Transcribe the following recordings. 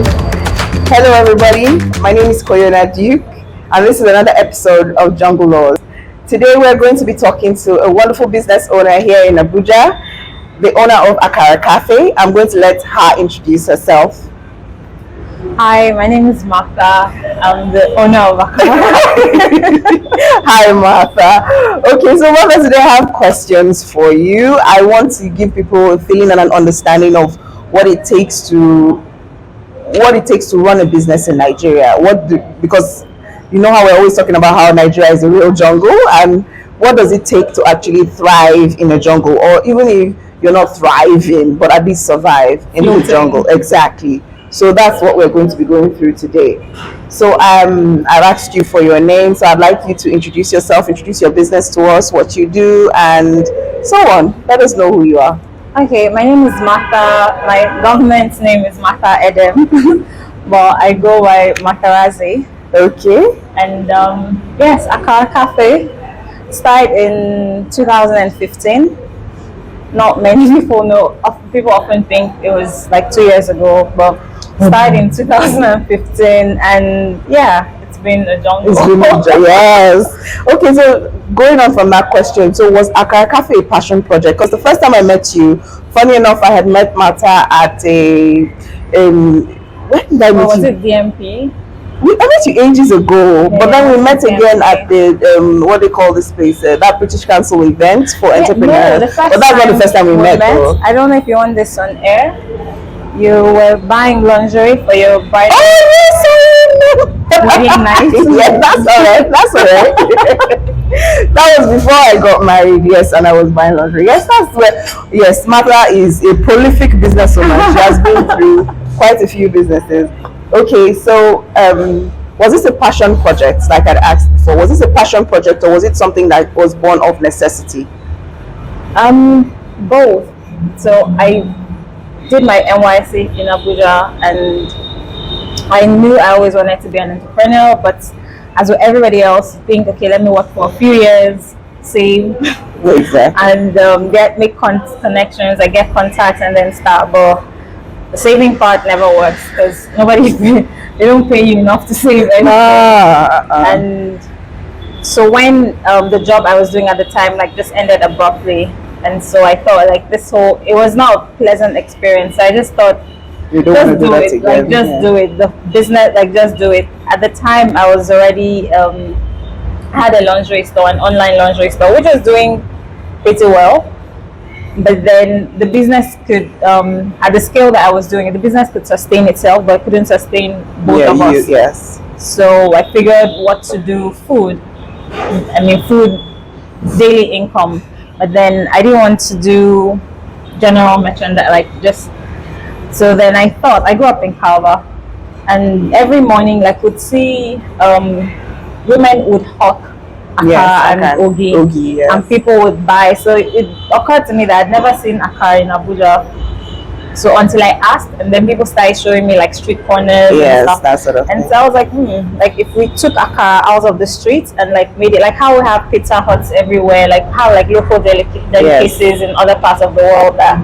Hello, everybody. My name is Koyona Duke, and this is another episode of Jungle Laws. Today, we're going to be talking to a wonderful business owner here in Abuja, the owner of Akara Cafe. I'm going to let her introduce herself. Hi, my name is Martha. I'm the owner of Akara. Hi, Martha. Okay, so Martha, today I have questions for you. I want to give people a feeling and an understanding of what it takes to run a business in Nigeria. Because you know how we're always talking about how Nigeria is a real jungle, and what does it take to actually thrive in a jungle, or even if you're not thriving, but at least survive in the jungle. Exactly. So that's what we're going to be going through today. So I've asked you for your name, so I'd like you to introduce yourself, introduce your business to us, what you do, and so on. Let us know who you are. Okay, my name is Martha. My government name is Martha Edem, but I go by Matarazi. Okay. And yes, Akara Cafe started in 2015. Not many people know. People often think it was like 2 years ago, but started in 2015, and yeah, it's been a jungle. Yes. Okay, so going on from that question, so was Akara Cafe a passion project? Because the first time I met you, funny enough, I had met Martha at a where did I meet was you? it DMP? I met you ages ago, but then we met again at the what they call this place, that British Council event for entrepreneurs. No, but that's not the first time we met. I don't know if you want this on air. You were buying lingerie for your bride. Oh yes, Really nice. Yeah, that's all right. That's all right. That was before I got married. Yes, and I was buying lingerie. Yes, that's where. Yes, Martha is a prolific business owner. She has been through quite a few businesses. Okay, so was this a passion project, like I'd asked before? Was this a passion project, or was it something that was born of necessity? Both. So I did my NYC in Abuja, and I knew I always wanted to be an entrepreneur, but as with everybody else, think, okay, let me work for a few years, save, exactly. and make connections, I get contacts, and then start. But the saving part never works because they don't pay you enough to save anything. And so when the job I was doing at the time just ended abruptly, and so I thought it was not a pleasant experience. So I just thought, you don't just do it, do it. The business, just do it. At the time, I was already had a lingerie store, an online lingerie store, which was doing pretty well. But then the business could, at the scale that I was doing it, the business could sustain itself, but it couldn't sustain both of us. Yes. So I figured what to do. Food, daily income. But then I didn't want to do general merchandise, so then I thought, I grew up in Kalva, and every morning would see women would hawk Akara and Ogi, yes. and people would buy. So it occurred to me that I'd never seen Akara in Abuja. So until I asked, and then people started showing me street corners and stuff. That sort of and thing. so I was like, if we took Akara out of the streets and made it how we have pizza huts everywhere, how local delicacies in other parts of the world that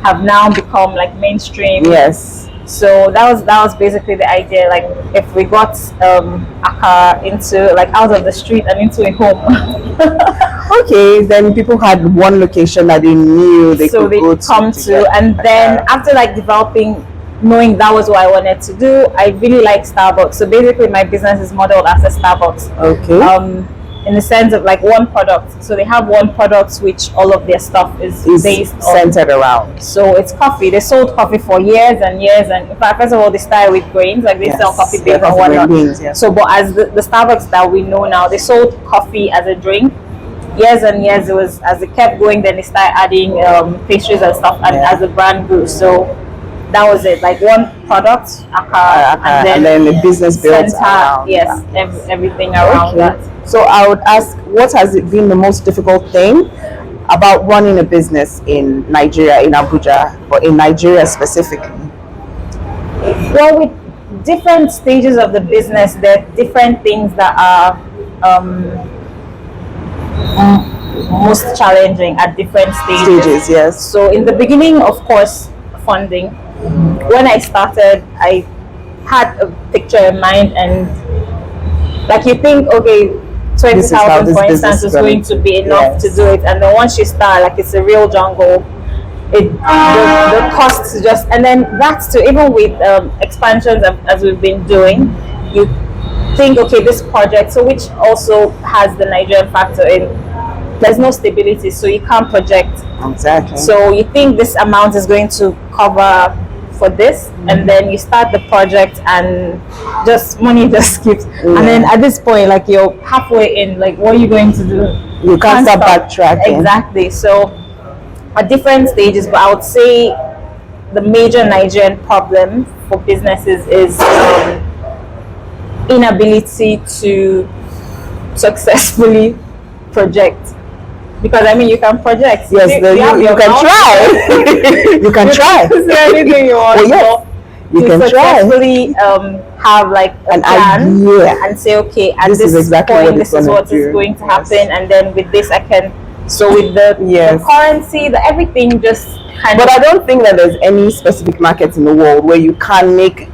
have now become mainstream. Yes. So that was basically the idea. If we got Akara into out of the street and into a home. Okay, then people had one location that they knew they could go to. Come to, and then after developing, knowing that was what I wanted to do, I really like Starbucks. So basically, my business is modeled after Starbucks. Okay. In the sense of one product. So they have one product which all of their stuff is based centered around. So it's coffee. They sold coffee for years and years, and in fact, first of all, they started with grains, they sell coffee beans and whatnot. Yes. So, but as the Starbucks that we know now, they sold coffee as a drink. Years and years, it was as it kept going, then they started adding pastries and stuff, and as the brand grew. So that was it, one product, Akara, and then the business built around. Yes, everything around that. So I would ask, what has it been the most difficult thing about running a business in Nigeria, in Abuja, but in Nigeria specifically? Well, with different stages of the business, there are different things that are most challenging at different stages. Yes. So in the beginning, of course, funding. When I started, I had a picture in mind, and like you think, okay, 20,000 for instance is going to be enough to do it, and then once you start, like it's a real jungle. The costs just, and then that's to even with expansions as we've been doing, you think, okay, this project, so which also has the Nigerian factor in, there's no stability, so you can't project. Exactly. So you think this amount is going to cover for this, and then you start the project and just money just skips, and then at this point, like you're halfway in, like what are you going to do? You can't start backtracking. Exactly. So at different stages, but I would say the major Nigerian problem for businesses is inability to successfully project. Because I mean, you can project. Yes, you can try. You can try. Is there anything you want you can successfully have like an plan idea and say, okay, at this exactly point, this is what is going to happen, and then with this, I can. So with the currency, the everything just kind But of. I don't think that there's any specific market in the world where you can make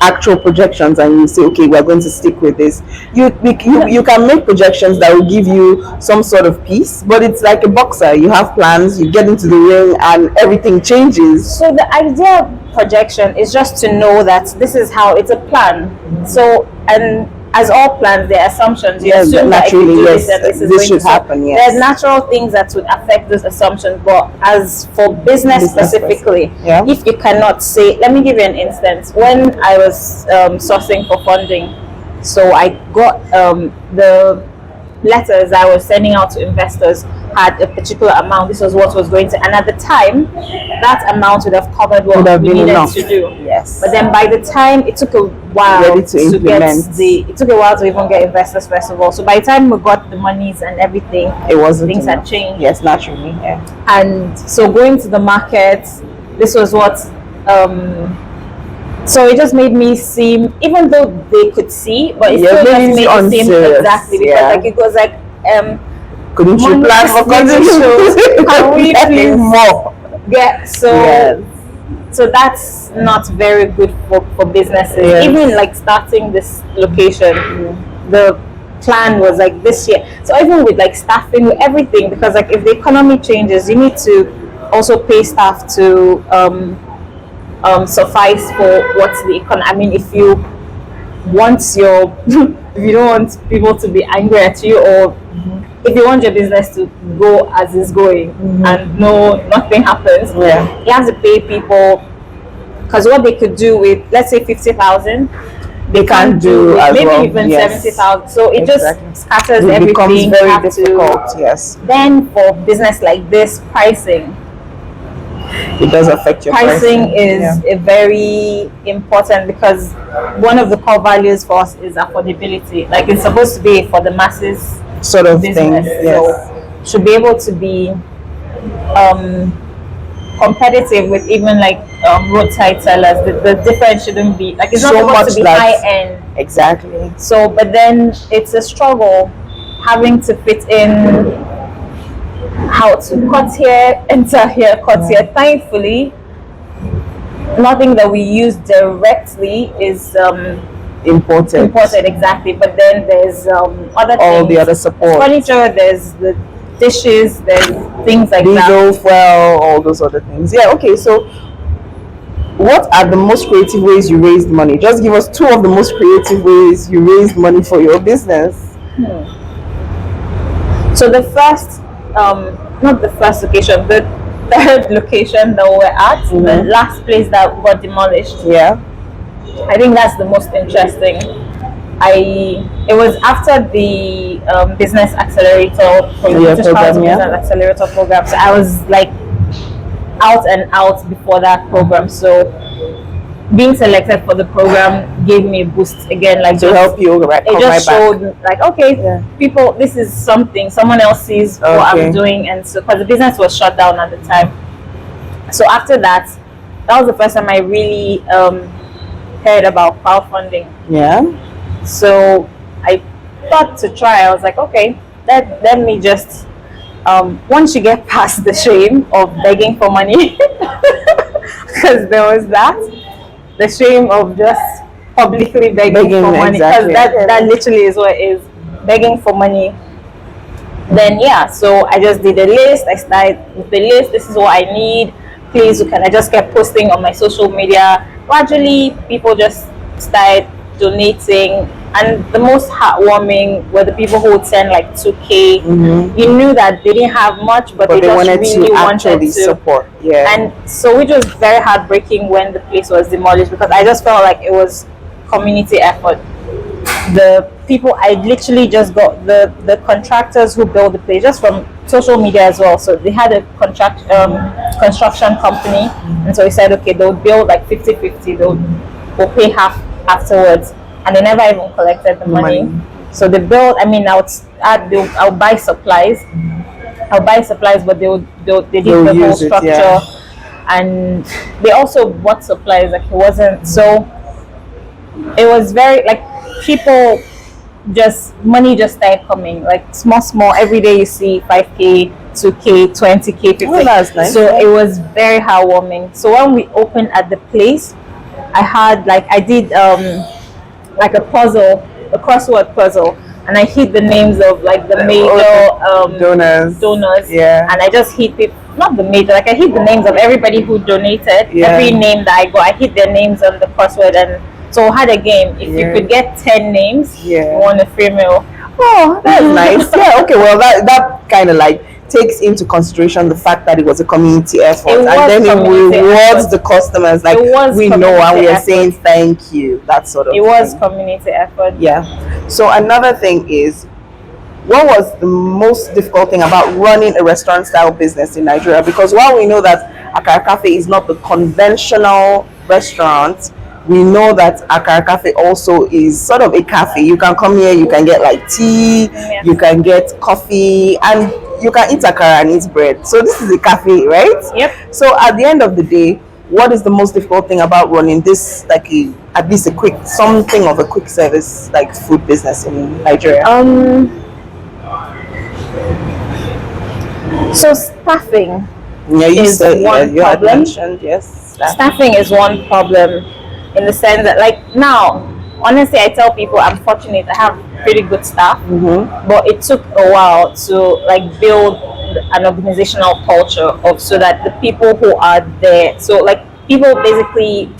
actual projections and you say, okay, we're going to stick with this. You can make projections that will give you some sort of peace, but it's like a boxer. You have plans, you get into the ring, and everything changes. So the idea of projection is just to know that this is how it's a plan. So, and as all plans, there are assumptions. You assume that if you do this, then this should happen. There's natural things that would affect those assumptions, but as for business specifically, if you cannot say, let me give you an instance. When I was sourcing for funding, so I got the letters I was sending out to investors had a particular amount. This was what was going to, and at the time, that amount would have covered what we needed to do. Yes. But then by the time, it took a while to implement. it took a while to even get investors first of all. So by the time we got the monies and everything, it wasn't things enough. had changed. Yes, naturally. Yeah. And so going to the market, this was what. So it just made me seem, even though they could see, but it still just made me seem exactly because like it was like couldn't you plan for shows? Can we please more? So that's not very good for businesses. Even like starting this location, the plan was like this year. So even with like staffing, with everything, because like if the economy changes, you need to also pay staff to suffice for what's the economy. I mean, if you want your, if you don't want people to be angry at you, or if you want your business to go as it's going and nothing happens, you have to pay people, because what they could do with, let's say 50,000, they can't do with maybe even 70,000. So it just scatters everything. It becomes very difficult. Then for business like this, pricing. It does affect your pricing. Is a very important, because one of the core values for us is affordability. Like it's supposed to be for the masses sort of business. Thing. So should be able to be competitive with even like roadside sellers. The difference shouldn't be like it's not supposed to be high end. Exactly. So, but then it's a struggle having to fit in. How to cut here, enter here, cut here. Thankfully, nothing that we use directly is imported. Exactly. But then there's other all things. The other support, furniture. There's the dishes. There's things like that. Well, all those other things. Yeah. Okay. So, what are the most creative ways you raised money? Just give us two of the most creative ways you raised money for your business. So the first. Not the first location, the third location that we're at, the last place that got demolished. I think that's the most interesting. It was after the business accelerator program, business accelerator program. So I was like out and out before that program. So being selected for the program gave me a boost again, like to help you. It just showed like, okay, people, this is something. Someone else sees what I'm doing, and so because the business was shut down at the time. So after that was the first time I really heard about crowdfunding. So I thought to try. I was like, okay, let me just once you get past the shame of begging for money, because there was that. The shame of just publicly begging for money, because exactly. that literally is what it is, begging for money. Then yeah, so I just did a list. I started with the list. This is what I need. Please, can I just kept posting on my social media? Gradually, people just started donating, and the most heartwarming were the people who would send like 2K. You knew that they didn't have much, but they just wanted really to wanted to support. Yeah, and so which was very heartbreaking when the place was demolished, because I just felt like it was community effort. The people, I literally just got the contractors who built the place just from social media as well. So they had a construction company, and so he said, okay, they'll build like 50-50, we'll pay half afterwards, and they never even collected the money. So they built. I mean, I'll buy supplies. But they did the whole structure, and they also bought supplies. Like, it wasn't so. It was very like people money just started coming, like small every day. You see 5K, 2K, 20K, 50K. Oh, that's nice. So it was very heartwarming. So when we opened at the place, I did like a crossword puzzle, and I hit the names of like the major donors. Yeah. And I just hit it, not the major, like I hit the names of everybody who donated. Yeah. Every name that I got, I hit their names on the crossword. And so I had a game. If you could get 10 names, you won a free meal. Oh, that's nice. Yeah, okay, well that kind of like takes into consideration the fact that it was a community effort, and then it rewards the customers, like we know, and we are saying thank you, that sort of thing. It was community effort. Yeah. So another thing is, what was the most difficult thing about running a restaurant style business in Nigeria? Because while we know that Akara Cafe is not the conventional restaurant, we know that Akara Cafe also is sort of a cafe. You can come here, you can get like tea, you can get coffee, and you can eat akara and eat bread. So this is a cafe, right? Yep. So at the end of the day, what is the most difficult thing about running this, like at least something of a quick service like food business in Nigeria? So staffing. Yeah, you said you had mentioned, yes. Staffing is one problem, in the sense that, like, now, honestly, I tell people I'm fortunate. I have pretty good staff, but it took a while to like build an organizational culture so that the people who are there, so like people basically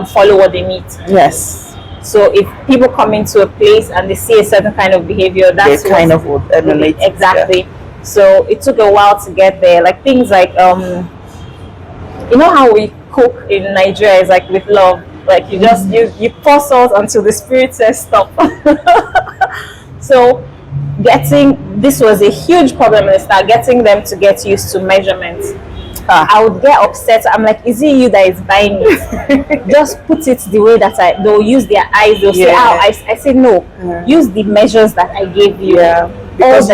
follow what they need. Yes. So if people come into a place and they see a certain kind of behavior, that's they kind of would emulate. Exactly. Yeah. So it took a while to get there. Like things like you know how we cook in Nigeria is like with love. Like you just you pour salt until the spirit says stop. So this was a huge problem in the start, getting them to get used to measurements. I would get upset. I'm like, is it you that is buying it? Just put it the way that they'll use their eyes. They'll say, I say no. Use the measures that I gave you. Because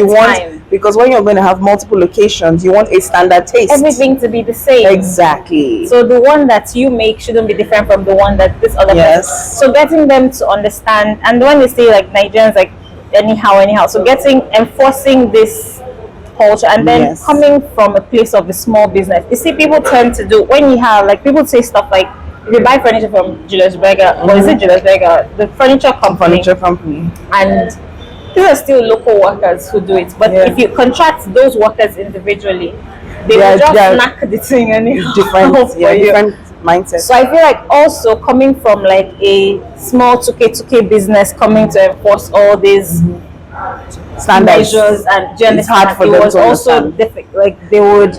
because when you're going to have multiple locations, you want a standard taste. Everything to be the same. Exactly. So the one that you make shouldn't be different from the one that this other person. So getting them to understand, and when they say like Nigerians like anyhow. So enforcing this culture, and then coming from a place of a small business. You see, people tend to do, when you have like people say stuff like, if you buy furniture from Julius Berger, or is it Julius Berger, the furniture company, and these are still local workers who do it. But if you contract those workers individually, they will just knack the thing anyhow. Different mindset. So I feel like also coming from like a small 2K business, coming to enforce all these standards, measures, and it's hard for them to also difficult. Like they would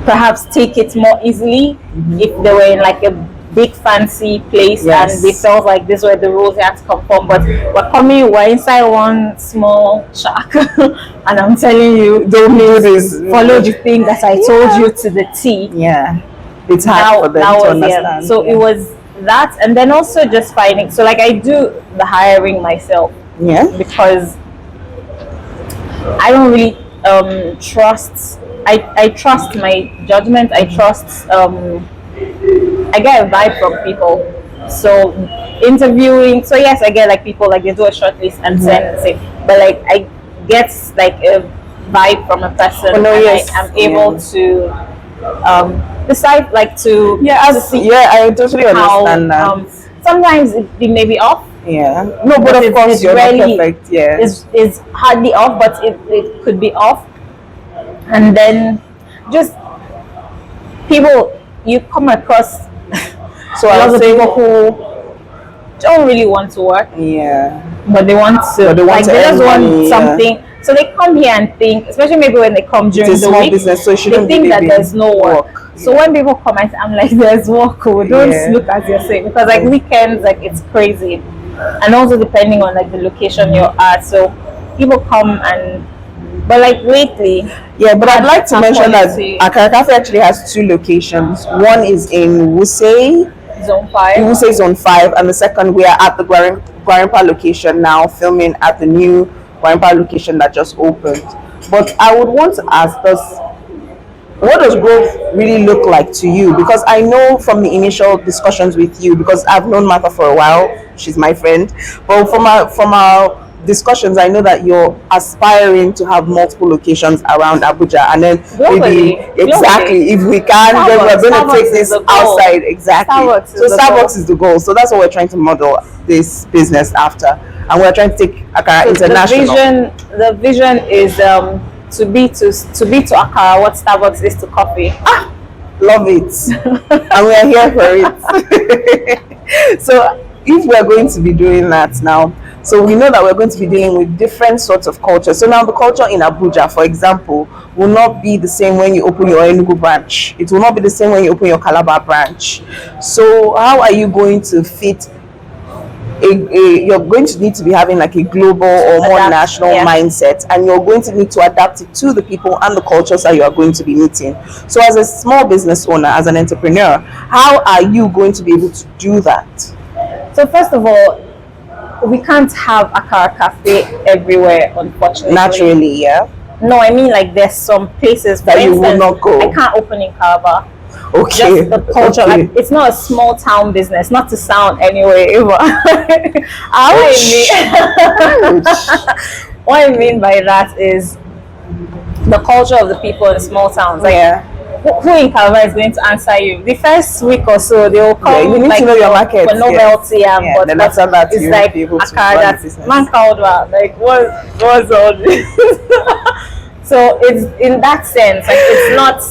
perhaps take it more easily if they were in like a big fancy place and they felt like these were the rules they had to conform. But we're inside one small shack and I'm telling you, don't do this, follow the thing that I told you to the T. It's hard for them to understand. So it was that, and then also just finding, so like I do the hiring myself because I don't really trust, I trust my judgment, I trust I get a vibe from people. So interviewing, so yes, I get like people like they do a short list and send and say, but like I get like a vibe from a person, and I'm able to decide like to I totally understand that. sometimes it may be off. Yeah. No, but of course you're not perfect. Yeah. It's hardly off, but it could be off. And then just people you come across So a lot of people who don't really want to work. Yeah. But they want to. But they want like they just want money, something. Yeah. So they come here and think, especially maybe when they come during the small week, business, so they think that there's no work. Yeah. So when people come, I'm like, there's work. Don't look as you're saying, because like weekends, like it's crazy, and also depending on like the location you're at. So people come and. But like lately, yeah. But I'd like to mention that Akara Cafe actually has 2 locations. One is in Wuse Zone 5. Wuse Zone 5, and the second we are at the Gwarinpa location now, filming at the new Gwarinpa location that just opened. But I would want to ask us, what does growth really look like to you? Because I know from the initial discussions with you, because I've known Martha for a while, she's my friend, but from our discussions, I know that you're aspiring to have multiple locations around Abuja, and then maybe exactly if we can, then we're going to take this outside. Exactly. Starbucks is the goal. So that's what we're trying to model this business after, and we're trying to take Akara international. The vision is to be to Akara what Starbucks is to coffee. Love it, and we are here for it. So if we're going to be doing that now. So we know that we're going to be dealing with different sorts of culture. So now the culture in Abuja, for example, will not be the same when you open your Enugu branch. It will not be the same when you open your Calabar branch. So how are you going to fit you're going to need to be having like a global or more national mindset, and you're going to need to adapt it to the people and the cultures that you are going to be meeting. So as a small business owner, as an entrepreneur, how are you going to be able to do that? So first of all, we can't have Akara Cafe everywhere, unfortunately. Naturally, yeah. No, I mean like there's some places that you will not go. I can't open in Calabar. Okay. Just the culture, like it's not a small town business. Not to sound anyway, what I mean by that is the culture of the people in small towns. Like, who in Calabar is going to answer you? The first week or so, they will come. You need to know your market. For novelty, but then after that, it's like Akara, that's man called like what's all this? So it's in that sense, like it's not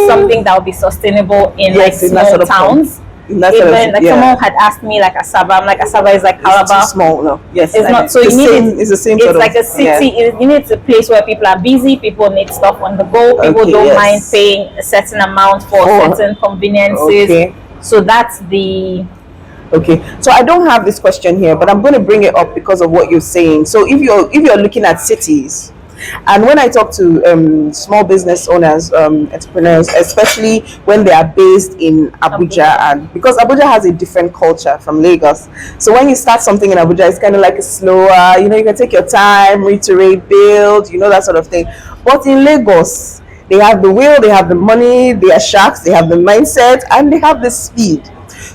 something that will be sustainable in like small towns. Even like someone had asked me like Asaba, I'm like Asaba is like Calabar. It's too small, no. Yes, it's not. So you need it's the same. It's like a city. You need a place where people are busy. People need stuff on the go. People don't mind paying a certain amount for certain conveniences. So that's the. Okay, so I don't have this question here, but I'm going to bring it up because of what you're saying. So if you're looking at cities. And when I talk to small business owners, entrepreneurs, especially when they are based in Abuja, and because Abuja has a different culture from Lagos, so when you start something in Abuja, it's kind of like a slower, you can take your time, reiterate, build, that sort of thing. But in Lagos, they have the will, they have the money, they are sharks, they have the mindset, and they have the speed.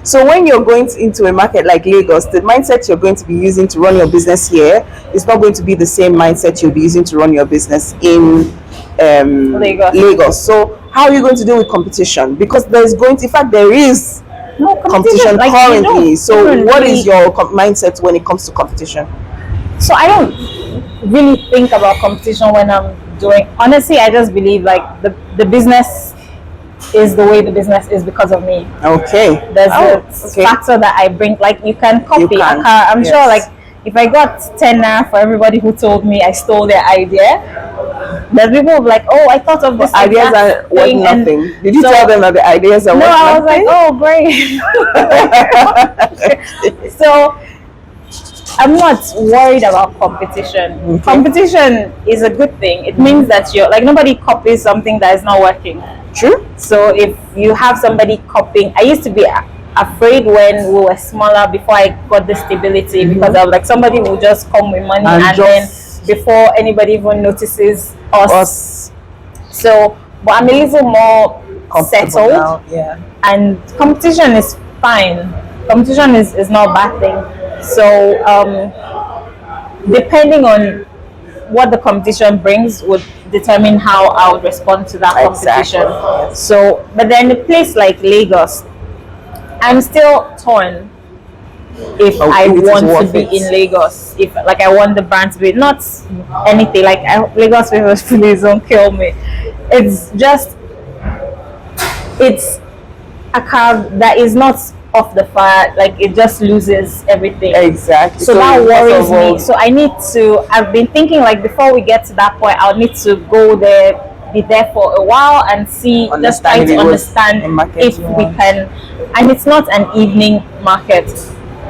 So when you're going into a market like Lagos, the mindset you're going to be using to run your business here is not going to be the same mindset you'll be using to run your business in Lagos. So how are you going to deal with competition? Because there is no competition currently. So what is your mindset when it comes to competition? So I don't really think about competition when I'm doing. Honestly, I just believe like the business is the way the business is because of me. Okay. There's a factor that I bring. Like you can copy. I'm sure like if I got 10 naira for everybody who told me I stole their idea, there's people who like, oh, I thought of this ideas are worth nothing. Did you tell them that the ideas are worth nothing? No, I was like, oh, great. So I'm not worried about competition. Okay. Competition is a good thing. It means that you're like nobody copies something that is not working. True. So if you have somebody copying, I used to be afraid when we were smaller before I got the stability because I was like somebody will just come with money and then before anybody even notices us. So, but I'm a little more settled now, and competition is fine. Competition is not a bad thing. So depending on what the competition brings would determine how I would respond to that competition. Exactly. So, but then a place like Lagos, I'm still torn if I if it is want to worth be it. in Lagos. If like I want the brand to be not anything like Lagos favors, please don't kill me. It's just it's a car that is not off the fire, like it just loses everything. Exactly. So that first worries of all, me. So I need to, I've been thinking like before we get to that point, I'll need to go there, be there for a while and see, just try Understand if to it was understand a market if you we want. can. And it's not an evening market.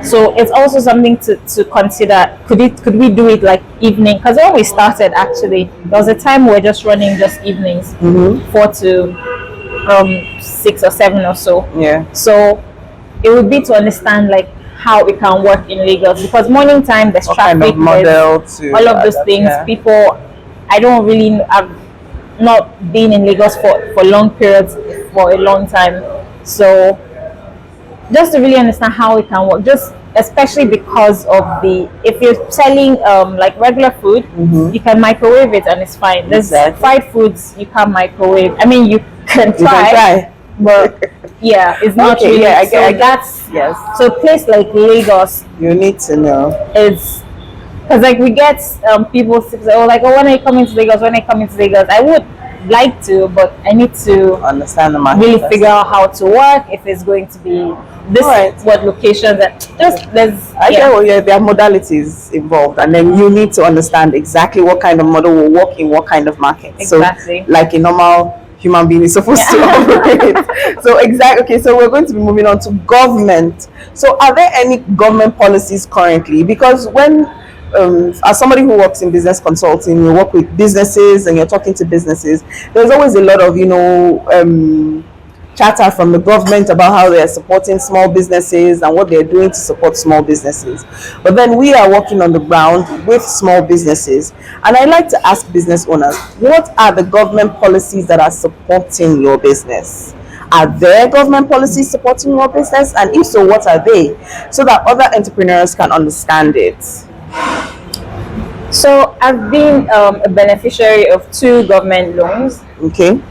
So it's also something to consider. Could we do it like evening? Because when we started, actually, there was a time we were just running just evenings, 4 to 6 or 7 or so. Yeah. So it would be to understand like how it can work in Lagos, because morning time there's What traffic, kind of model there's to all of those adapt, things. yeah. People, I don't really, I've not been in Lagos for long periods for a long time. So just to really understand how it can work, just especially because of the, if you're selling like regular food, you can microwave it and it's fine. There's fried foods you can't microwave. I mean, you can try, but yeah, it's not Okay, really. yeah, I so get that's yes. So a place like Lagos You need to know. is, because like we get people say, oh, like, oh, when are you coming to Lagos? When are you coming to Lagos? I would like to, but I need to Understand the market. really first. figure out how to work, if it's going to be this, what locations, and just there's. I get what there are modalities involved, and then you need to understand exactly what kind of model will work in what kind of market. Exactly. So, like a normal human being is supposed to operate. So, exactly. Okay, so we're going to be moving on to government. So, are there any government policies currently? Because when as somebody who works in business consulting, you work with businesses and you're talking to businesses, there's always a lot of chatter from the government about how they are supporting small businesses and what they're doing to support small businesses. But then we are working on the ground with small businesses, and I like to ask business owners, what are the government policies that are supporting your business? Are there government policies supporting your business? And if so, what are they? So that other entrepreneurs can understand it. So I've been a beneficiary of 2 government loans. Okay.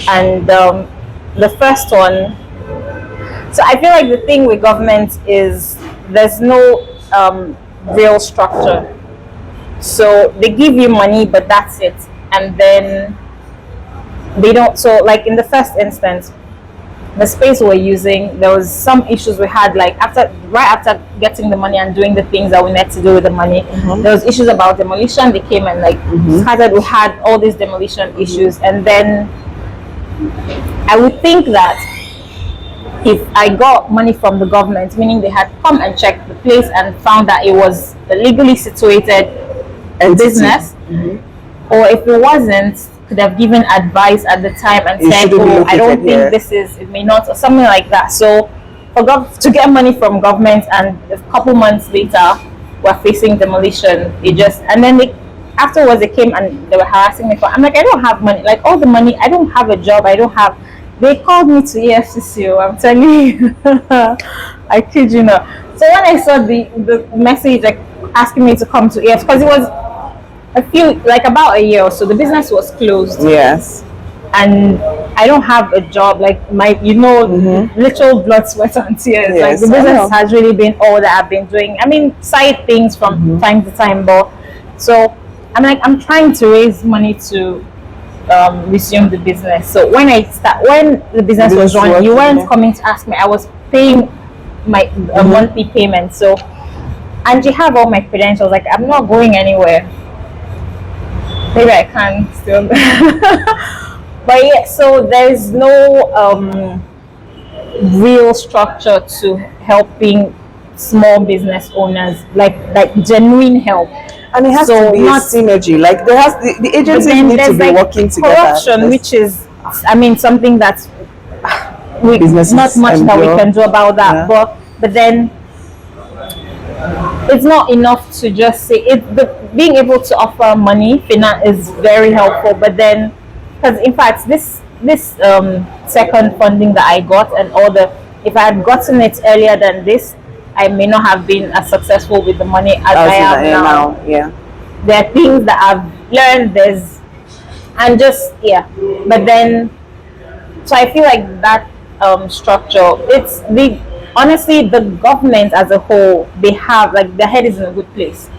And the first one, so I feel like the thing with government is there's no real structure. So they give you money, but that's it. And then they don't, so like in the first instance, the space we're using, there was some issues we had, like right after getting the money and doing the things that we need to do with the money, there was issues about demolition. They came and like started, we had all these demolition issues. And then I would think that if I got money from the government, meaning they had come and checked the place and found that it was a legally situated business, or if it wasn't, could have given advice at the time and said, oh, I don't think this is, it may not, or something like that. So for to get money from government, and a couple months later we're facing demolition, it just, and then afterwards they came and they were harassing me I'm like, I don't have money, like all the money, I don't have a job, I don't have. They called me to EFCC, I'm telling you. I kid you not. So when I saw the message like asking me to come to EFCC, because it was about a year or so, the business was closed. Yes. And I don't have a job, like my, literal blood, sweat and tears. Yes, like the business has really been all that I've been doing. I mean, side things from time to time, but so I'm like, I'm trying to raise money to resume the business. So when the business was running, you weren't coming to ask me. I was paying my monthly payment. So, and you have all my credentials. Like, I'm not going anywhere. Maybe I can still. But yeah, so there's no real structure to helping small business owners, like genuine help. And it has to be a synergy. Like there has the agencies need to be working together. Corruption, which is, I mean, something that's not much that we can do about that. But then it's not enough to just say it. Being able to offer money, finance, is very helpful. But then, because in fact, this second funding that I got and all if I had gotten it earlier than this, I may not have been as successful with the money as I am now. Yeah, there are things that I've learned. But then, so I feel like that structure. It's the honestly, the government as a whole, they have like their head is in a good place.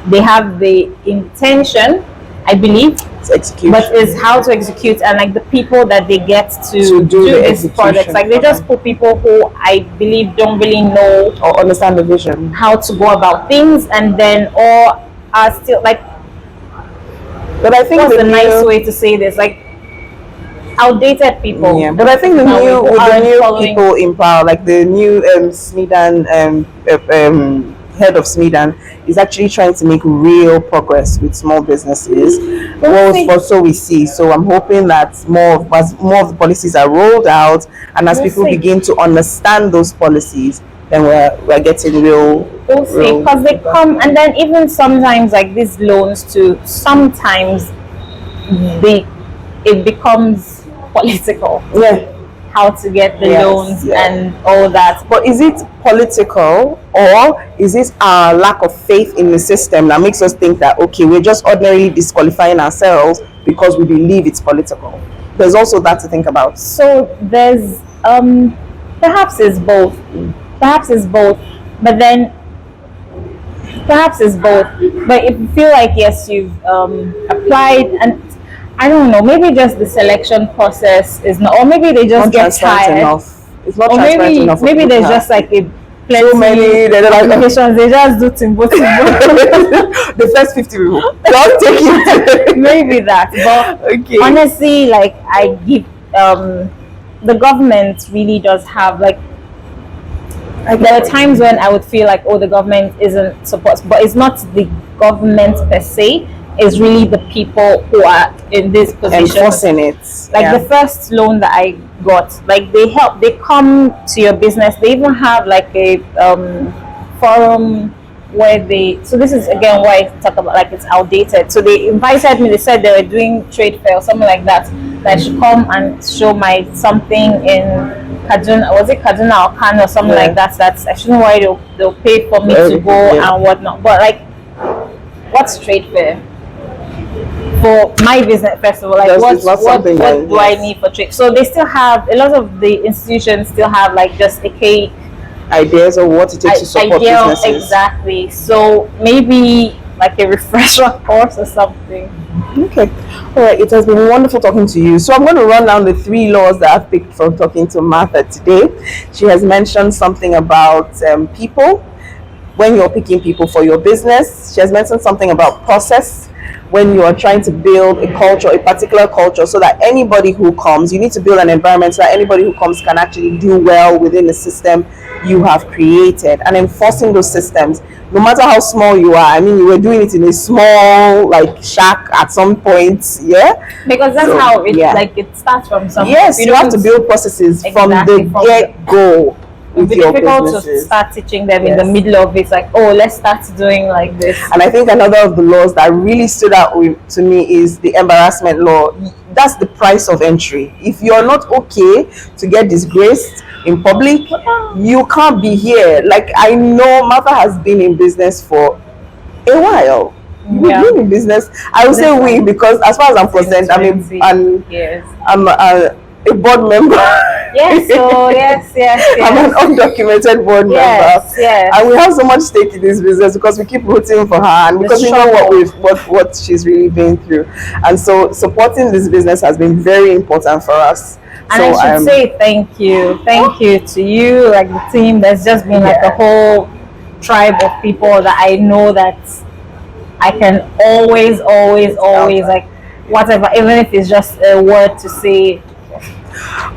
They have the intention, I believe, but is how to execute, and like the people that they get to do these projects. Like they just put people who I believe don't really know or understand the vision, how to go about things, and then or are still like. But I think what's the nice way to say this? Like outdated people. Yeah, but I think the new people in power, like the new Smedan head of Smedan, is actually trying to make real progress with small businesses. Well, so we see. So I'm hoping that more of the policies are rolled out, and as people begin to understand those policies, then we're getting real. We'll see, because they come, and then even sometimes like these loans too. Sometimes it becomes political. Yeah. How to get the loans and all that. But is it political, or is it our lack of faith in the system that makes us think that, okay, we're just ordinarily disqualifying ourselves because we believe it's political? There's also that to think about. So there's perhaps it's both. Perhaps it's both. But then perhaps it's both. But if you feel like yes, you've applied, and I don't know, maybe just the selection process is not, or maybe they just get tired enough. It's not or transparent enough. Maybe there's just like a plenty so many applications. They just do timbo. The first 50 people, don't take it. Maybe that, but okay. Honestly, like I give the government really does have like. There are times when I would feel like, oh, the government isn't support, but it's not the government per se. It's really the people who are in this position enforcing it. Like the first loan that I got, like they come to your business. They even have like a forum where so this is again why I talk about like it's outdated. So they invited me. They said they were doing trade fair or something like that. That I should come and show my something in Kaduna. Was it Kaduna or Kano or something like that? That's I shouldn't know why they'll pay for me to go and whatnot. But like, what's trade fair? For my business, first of all, like what do I need for trade? So they still have a lot of the institutions still have like just ideas of what it takes to support businesses. Exactly. So maybe like a refresher course or something. Okay. All right. It has been wonderful talking to you. So I'm going to run down the 3 laws that I've picked from talking to Martha today. She has mentioned something about people. When you're picking people for your business, she has mentioned something about process. When you are trying to build a culture, a particular culture, so that anybody who comes, you need to build an environment so that anybody who comes can actually do well within the system you have created, and enforcing those systems, no matter how small you are. I mean, you were doing it in a small like shack at some point, because that's how it like it starts from somewhere. Yes, you have to build processes from the get-go. It would be difficult to start teaching them in the middle of it, like, oh, let's start doing like this. And I think another of the laws that really stood out to me is the embarrassment law. That's the price of entry. If you're not okay to get disgraced in public, you can't be here. Like, I know Martha has been in business for a while. We've been in business. I will say we, because as far as I'm concerned, I'm a board member. Yes, so yes. I'm an undocumented board member. Yes. And we have so much stake in this business because we keep rooting for her, and because we know what she's really been through. And so supporting this business has been very important for us. And so I should say thank you to you, like the team. There's just been like a whole tribe of people that I know that I can always like whatever, even if it's just a word to say.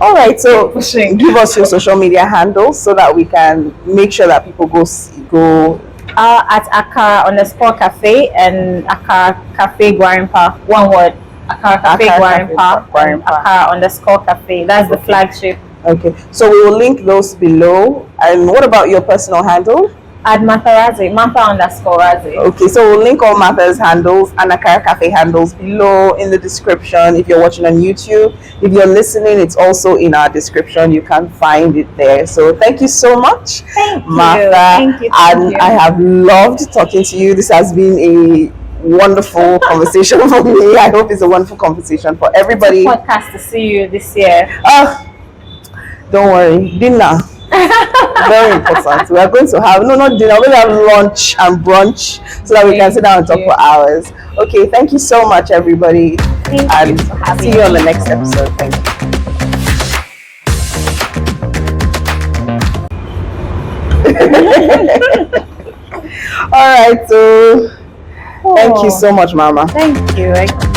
All right, so give us your social media handles so that we can make sure that people go at Akara _cafe and Akara Cafe Brand, one word. Akara Cafe Brand, Akara _cafe. That's the flagship. Okay, so we will link those below. And what about your personal handle? At Martha _Razi. Okay, so we'll link all Martha's handles and Akara Cafe handles below in the description if you're watching on YouTube. If you're listening, it's also in our description. You can find it there. So thank you so much, Martha. Thank you. I have loved talking to you. This has been a wonderful conversation for me. I hope it's a wonderful conversation for everybody. It's a podcast to see you this year. Don't worry, dinner. Very important. We are going to have no, not dinner. We're going to have lunch and brunch so that we can sit down and talk for hours. Okay, thank you so much, everybody, and see you on the next episode. Thank you. All right, so thank you so much, Mama. Thank you.